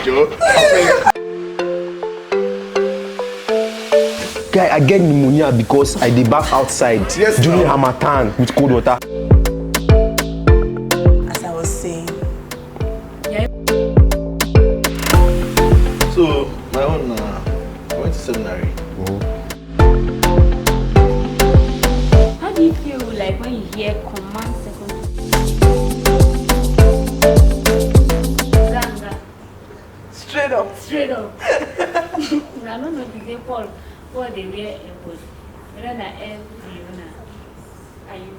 Guy, I get pneumonia because I did bath outside during Harmattan with cold water. As I was saying. Yeah. So, my own, I went to seminary. How do you feel like when you hear command secondary? Straight up. Straight up. I don't know if they Paul they wear airport. Whether na every are you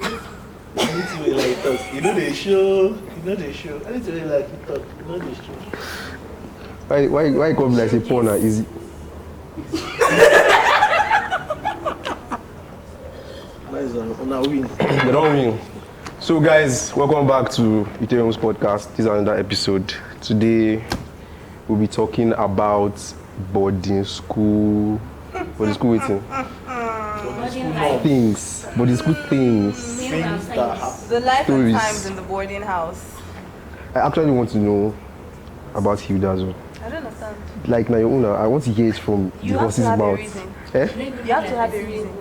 I need to be like talk. You know the show. I need to be like talk. You know the show. Why you come like say porn are easy? On a win. They don't win. So guys, welcome back to Youtherium's podcast. This is another episode. Today we'll be talking about boarding school waiting. Things. Boarding school things. Things that happen. The life Stories. and times in the boarding house. I actually want to know about Hilda's. I don't understand. Like now your owner, I want to hear it from You the have to horse's have a mouth. reason. Eh? You have to have a reason.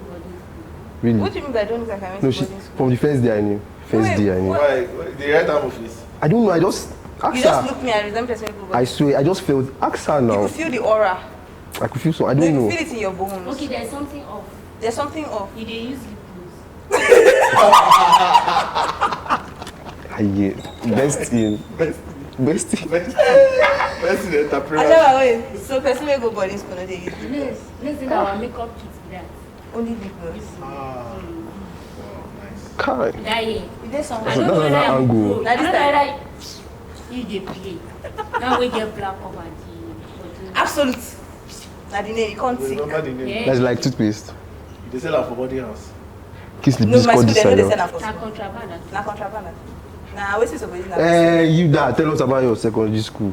Really? What do you mean by don't look like I went No, to boarding school? from the first day I knew. First day I knew. Why? The right arm of this. I don't know, I just ask You just her. look me and resemble person who I swear, I just felt ask her You now. could feel the aura. I could feel so I You don't can know. feel it in your bones. Okay, there's something off. There's something off. You they use lip I get best in. Best in the enterprise. Ajaba, wait. So person will go boarding school, no they use gloss. Let's say our makeup kit that. only lip gloss. Nice. Kai. That year. Is there someone? I don't know That's whether another I'm angle. pro. I don't know whether you dey play. Now we get black over the Absolute. Now the name you can't see. Remember the name? Yeah. That's like toothpaste. They sell her for body house. Kiss the No, my biscuit school they know they this sell side. them for na school. contraband. Na contraband. Nah, wait till somebody now. You that tell us about your secondary school.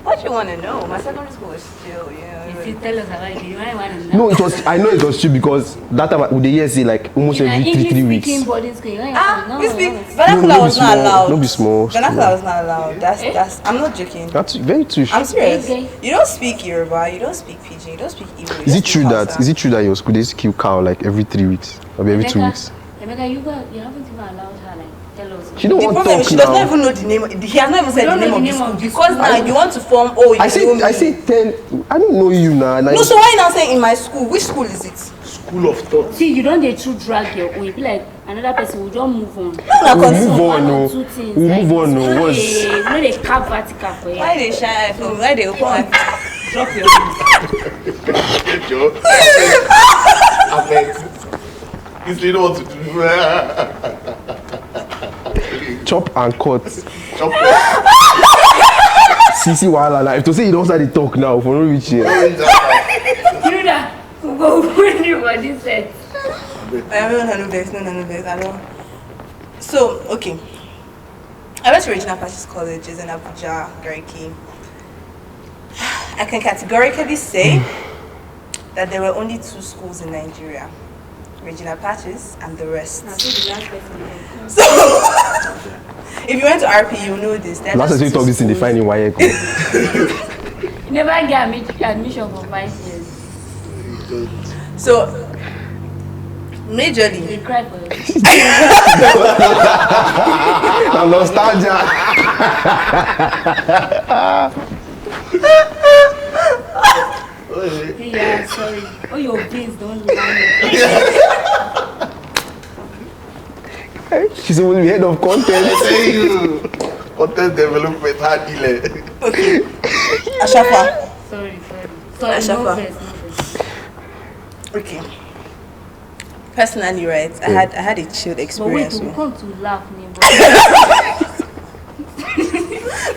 What you want to know? My secondary school was still, You yeah. still tell us about it. You might want to know. No, it was I know it was true because that time would they hear say like almost In an every 3 weeks. English-speaking boarding school, you don't have to know. You speak. No, Vernacular no be was not small. allowed. No be small. Vernacular was not allowed. That's. I'm not joking. That's very true. I'm serious. Okay. You don't speak Yoruba. You don't speak Pidgin. You don't speak Igbo. you Is don't it true speak that Hausa. your school they used to kill cow like every 3 weeks? Or every 2 weeks? Emeka, you haven't even allowed her like tell us. She don't The want to problem talk is she does not now. even know the name. He has not even said You the don't name know of the the name school of the because school. now you want to form. Oh, you I know say me. I say 10. I don't know you now. No, so why you now saying in my school? Which school is it? School of thought. See, you don't dey too drag your own. You be like another person will just move on. Now We'll continue. move on, One no. or two things. We'll like move on, this. no. No, What's- they cap vertical for you. Why they shy? Why they open? My... Drop your Joe. I beg. He's they know what to do. Chop and cut. Chop CC wahala. Like if to say you don't start the talk now for no reach here. You that go when you were this set. I don't know this. No, I don't. So okay, I went to Regional Patches College in Abuja, Gariki. I can categorically say that there were only 2 schools in Nigeria, Regional Patches and the rest. Now, so the last person. So, if you went to RP, you know this. There are Last time just you talk 2 this in the schools. finding WAEC. You never get admission for 5 years. So, majorly, They cry for it. Nostalgia. Yeah, sorry. Oh, your beans don't lie. She's only head of content. I say you. Content development hard delay. okay. Ashafa. Sorry. No Ashafa. verse. Okay. Personally, right, I had a chilled But wait, experience. we come to laugh, neighbor.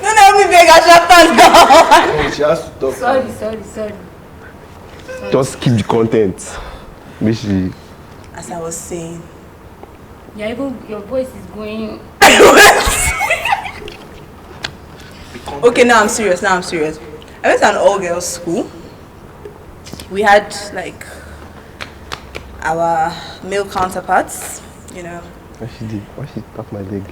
Don't help me beg Ashafa now. She has to talk. Sorry. Just keep the content. Basically. As I was saying. Yeah, even your voice is going. Okay, now I'm serious. I went to an all-girls school. We had like our male counterparts, you know. Why she tap my leg?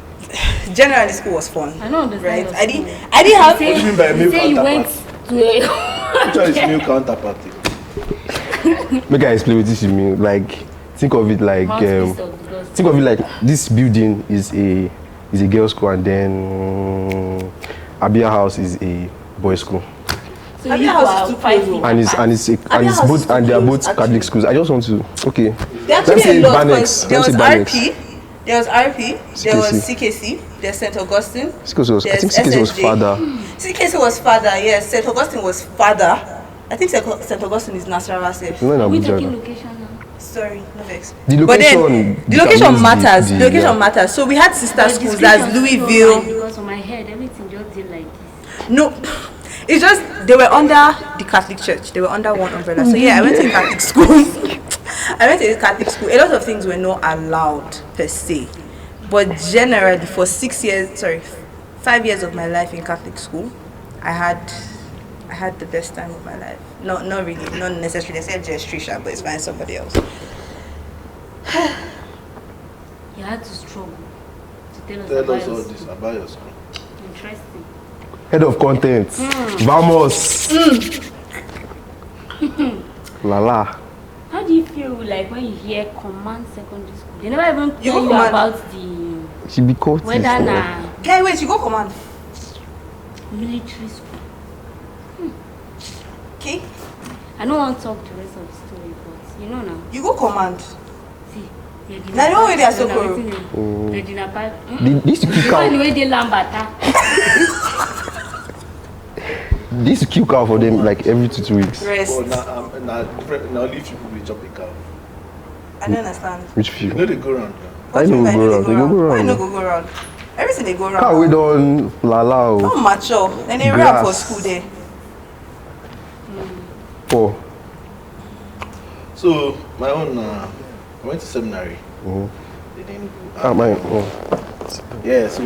Generally, school was fun. I don't understand. Right? your I school. didn't have. What do you mean by You male say you went counterpart? Which one is new counterparty? Make I explain what this mean. Like, think of it like this building is a girls' school, and then Abia House is a boys' school. So Abia you House are is too 5 close. people. And it's House both, is too and they are close, both Catholic actually. schools. I just want to They Let me actually say a lot, Banex. because there Let was me say Banex. RP, there was RP, there was CKC, there's St. Augustine. I think CKC was SSJ. father. CKC was father, yes. St. Augustine was father. I think St. Augustine is Nasarawa safe. No, Are we Abuja. talking location now? Sorry, no vex. The But location. then, the determines location matters. the- The location yeah. matters. So we had sister The schools, description that's is so mad Louisville. because on my head, everything just did like this. No, it's just they were under the Catholic Church. They were under one umbrella. So yeah, I went to a Catholic school. I went to a Catholic school. A lot of things were not allowed per se, but generally for 5 years of my life in Catholic school, I had the best time of my life. Not really, not necessarily. They said gestation, but it's fine. Somebody else. You had to struggle to tell us Tell about us all your this school. about your school. Interesting. Head of content. Vamos. Lala. How do you feel like when you hear command secondary school? They never even You tell go you command. about the She be caught. whether na Guy, wait, you go command. military school. Okay, I don't want to talk the rest of the story, but you know now. you go command. See, Na the one wey dey Asokoro. Medina Park. They used to kill The one cow. wey dey Lambata. They used to kill cow for them like every 2 weeks. Rest. Oh, now different. Now leave people with chopping cow. I don't understand. Which You few? know they go round. What I do you know mean go by round. They go Why round. no go round? Everything they go round. Cow we don lala o. Oh, mature. Then they rap for Grass. school there. For. So my own, I went to seminary. They didn't go. Ah, mine. Oh. Yeah, so I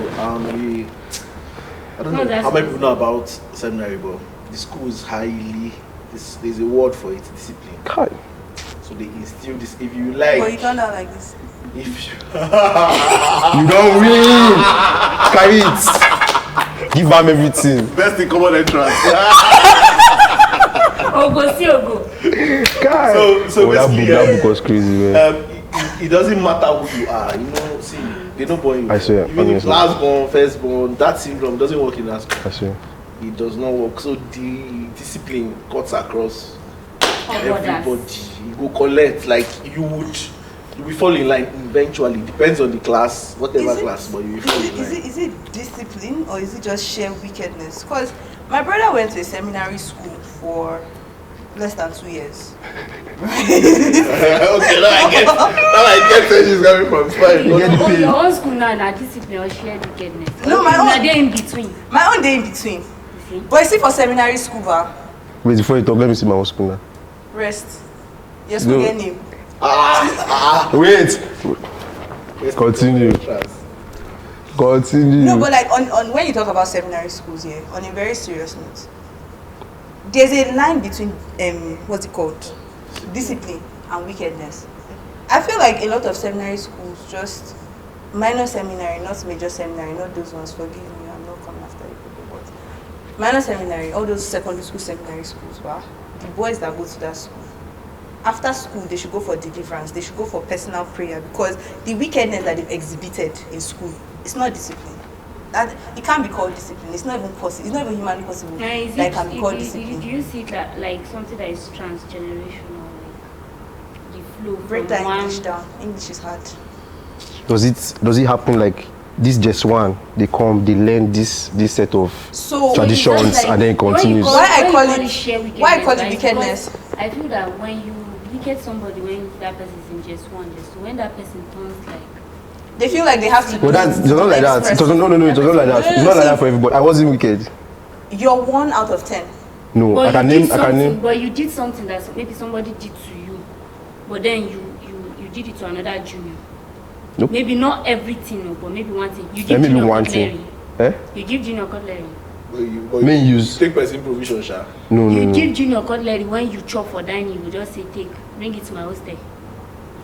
don't No, know that's how many good. people know about seminary, but the school is there's a word for it, discipline. Kai. So they instill this. If you But you like, turned out like this. if you, You don't win. Carry it. Give them everything. best in common entrance. Ogo si ogo. Kai. So Oh, that basically, book was crazy, man. it doesn't matter who you are, you know. See, they don't born you. I swear, Even if honestly. last born, first born, that syndrome doesn't work in that school. I swear. It does not work. So the discipline cuts across everybody. You go collect like you will fall in line eventually. Depends on the class, whatever Is it- class, but you will fall in line. Is it discipline or is it just sheer wickedness? Because my brother went to a seminary school for less than 2 years. Okay, now I get where she's coming from. It's fine. You get the pay. Your own school now na discipline or shared wickedness. No, my own- Na dey in between. My own day in between. You see? But you see, for seminary school, Wait, before you talk, let me see my own school now. rest. Your school No. get name. Wait. Continue. Continue. No, but like on when you talk about seminary schools here, on a very serious note, there's a line between what's it called, discipline and wickedness. I feel like a lot of seminary schools, just minor seminary, not major seminary, not those ones. Forgive me, I'm not coming after you people, but minor seminary, all those secondary school, seminary schools, wow, the boys that go to that school, after school they should go for deliverance, they should go for personal prayer, because the wickedness that they've exhibited in school, it's not discipline. That it can't be called discipline. It's not even possible. It's not even humanly possible Now, is that it, it can be called discipline. do you see that like something that is transgenerational, like the flow Break from that one? English down. English is hard. Does it happen like this? Just one, they come, they learn this set of So traditions, It's just like, and then it when you continues. call- Why I when you call it- share wickedness, why I call it right? wickedness? Because I feel that when you wicked somebody, when that person is in just one, just two, when that person turns like they feel like they have to. But that's it's not like that. It wasn't, no, it was not like that. It's not like that for everybody. I wasn't wicked. You're 1 out of 10. No, but I can you did name. I can something- name. But you did something that maybe somebody did to you, but then you did it to another junior. Nope. Maybe not everything, no, but maybe one thing. You Let give me do junior one cutlery. thing. Eh? You give junior cutlery. But Main use. Take person provision, sha. No, You no, give no. junior cutlery when you chop for dining. You just say take, bring it to my hostel,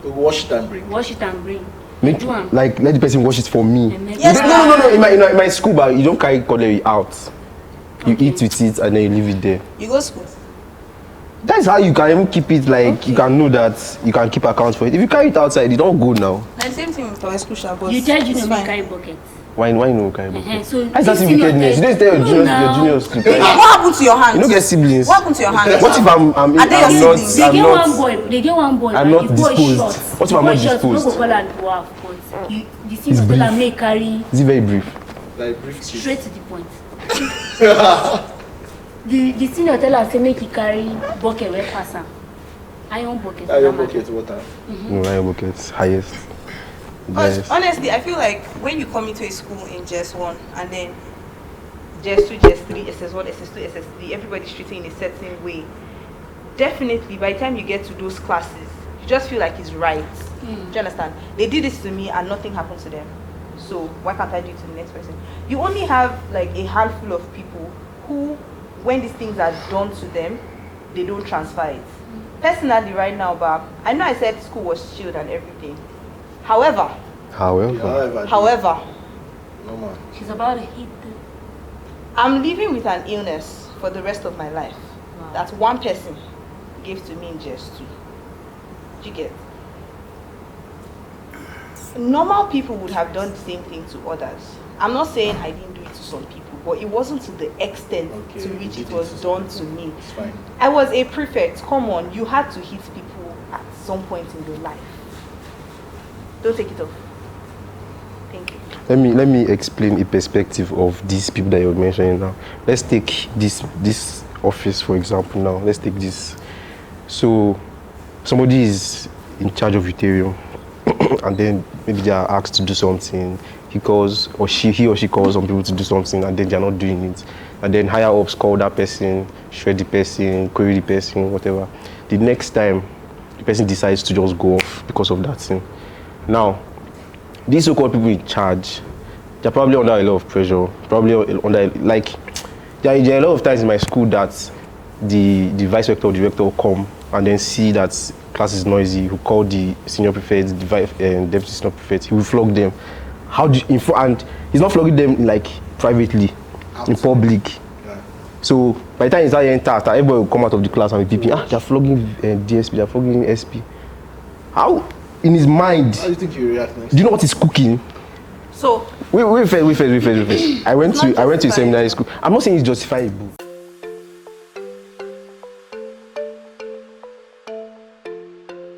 Wash it and bring. wash it and bring. Make, Do am. like let the person wash it for me. And make- Yes, No. In my school, but you don't carry cutlery out. You eat with it and then you leave it there. You go school. That's how you can even keep it, like, you can know that you can keep account for it. If you carry it outside, it don't go now. And same thing with our school shop, but You tell it's Junior fine. to carry bucket. Why no carry bucket? So That's not this thing wickedness. You not don't tell your no, juniors, now. your juniors to What carry. happened to your hands? You don't get siblings. What happened to your hands? What if I'm Are they your not, siblings? They I'm get not, one boy. They get one boy. I'm and not the boy disposed. short. What if The I'm boy not short, disposed? No go call am dwarf, but the thing It's go brief. tell am make carry is it very brief? Like brief kids. straight to the point. the senior tell am say make he carry bucket wey pass am. Iron bucket. Iron bucket water. No, iron buckets, highest. Yes. Honestly, I feel like when you come into a school in JS1 and then JS2, JS3, SS1, SS2, SS3, everybody's treating in a certain way. Definitely, by the time you get to those classes, you just feel like it's right. Do you understand? They did this to me and nothing happened to them. So why can't I do it to the next person? You only have like a handful of people who, when these things are done to them, they don't transfer it. Personally, right now, Bob, I know I said school was chilled and everything. However, No man. She's about to hit the I'm living with an illness for the rest of my life. Wow. That one person gave to me in JS2. Do you get? Normal people would have done the same thing to others. I'm not saying I didn't do it to some people, but it wasn't to the extent to which it was done to me. It's fine. I was a prefect. Come on, you had to hit people at some point in your life. Don't take it off. Thank you. Let me explain a perspective of these people that you're mentioning now. Let's take this office for example now. Let's take this. So somebody is in charge of Youtherium and then maybe they are asked to do something. He or she calls on people to do something and then they are not doing it. And then higher ups call that person, shred the person, query the person, whatever. The next time the person decides to just go off because of that thing. Now, these so-called people in charge, they're probably under a lot of pressure. Probably under, like, there are a lot of times in my school that the vice rector or director will come and then see that class is noisy. He'll call the senior prefect, the deputy senior prefect. He will flog them. And he's not flogging them like privately, in public. Yeah. So by the time it's enter, everybody will come out of the class and be peeping. They're flogging DSP, they're flogging SP. How? In his mind, How do you think you react next? do you know what he's cooking? So Wait first. I went to a justified. seminary school. I'm not saying it's justifiable.